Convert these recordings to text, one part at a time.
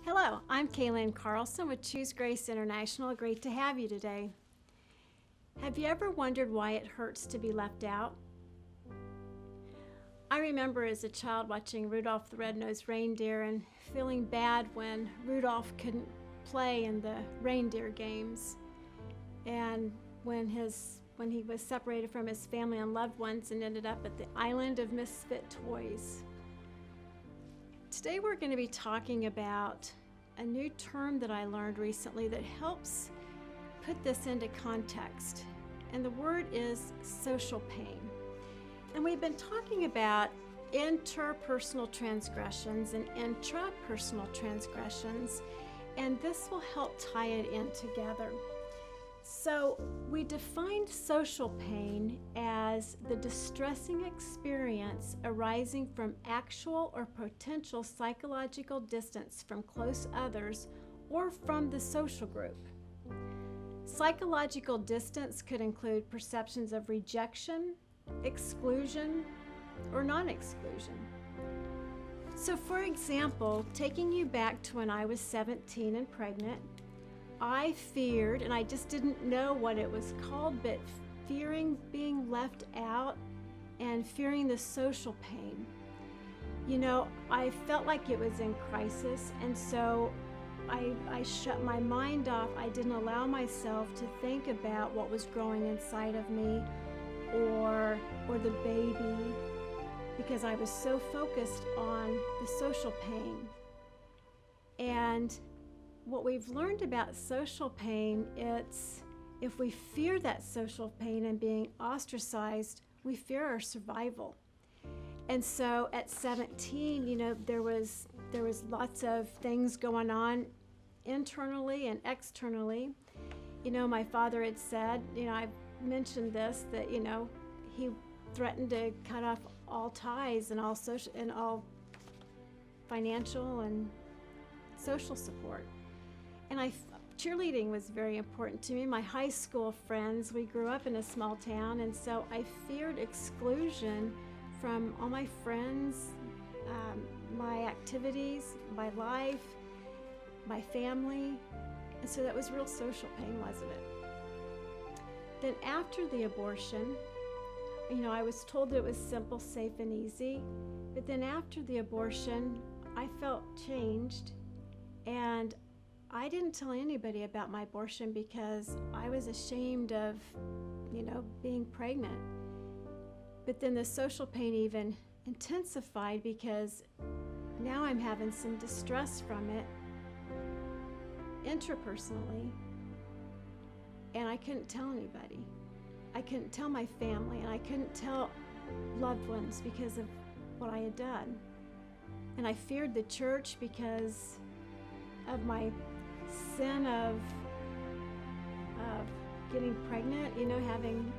Hello, I'm Kaylin Carlson with Choose Grace International. Great to have you today. Have you ever wondered why it hurts to be left out? I remember as a child watching Rudolph the Red-Nosed Reindeer and feeling bad when Rudolph couldn't play in the reindeer games, and when he was separated from his family and loved ones and ended up at the island of misfit toys. Today we're going to be talking about a new term that I learned recently that helps put this into context, and the word is social pain. And we've been talking about interpersonal transgressions and intrapersonal transgressions, and this will help tie it in together. So we defined social pain as the distressing experience arising from actual or potential psychological distance from close others or from the social group. Psychological distance could include perceptions of rejection, exclusion, or non-exclusion. So for example, taking you back to when I was 17 and pregnant, I feared, and I just didn't know what it was called, but fearing being left out and fearing the social pain. You know, I felt like it was in crisis, and so I shut my mind off. I didn't allow myself to think about what was growing inside of me or the baby, because I was so focused on the social pain. And what we've learned about social pain, it's if we fear that social pain and being ostracized, we fear our survival. And so at 17, you know, there was lots of things going on internally and externally. You know, my father had said, you know, I've mentioned this, that, you know, he threatened to cut off all ties and all social and all financial and social support. And cheerleading was very important to me. My high school friends, we grew up in a small town, and so I feared exclusion from all my friends, my activities, my life, my family. And so that was real social pain, wasn't it? Then after the abortion, you know, I was told that it was simple, safe, and easy. But then after the abortion, I felt changed, and I didn't tell anybody about my abortion because I was ashamed of, you know, being pregnant. But then the social pain even intensified because now I'm having some distress from it intrapersonally, and I couldn't tell anybody. I couldn't tell my family, and I couldn't tell loved ones because of what I had done. And I feared the church because of my sin of getting pregnant, you know, having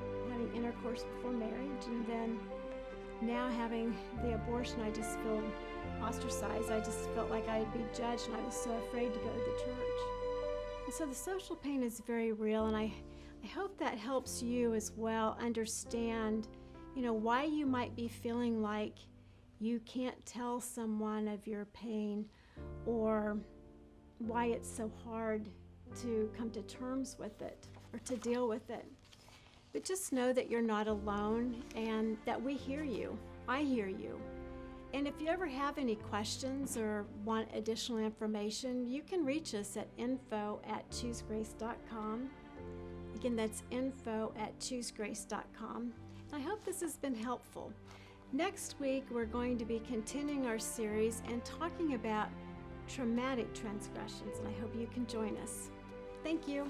intercourse before marriage, and then now having the abortion. I just feel ostracized. I just felt like I'd be judged, and I was so afraid to go to the church. And so the social pain is very real, and I hope that helps you as well understand, you know, why you might be feeling like you can't tell someone of your pain, or why it's so hard to come to terms with it or to deal with it. But just know that you're not alone and that we hear you. I hear you. And if you ever have any questions or want additional information, you can reach us at info@choosegrace.com. Again, that's info@choosegrace.com. I hope this has been helpful. Next week, we're going to be continuing our series and talking about traumatic transgressions, and I hope you can join us. Thank you.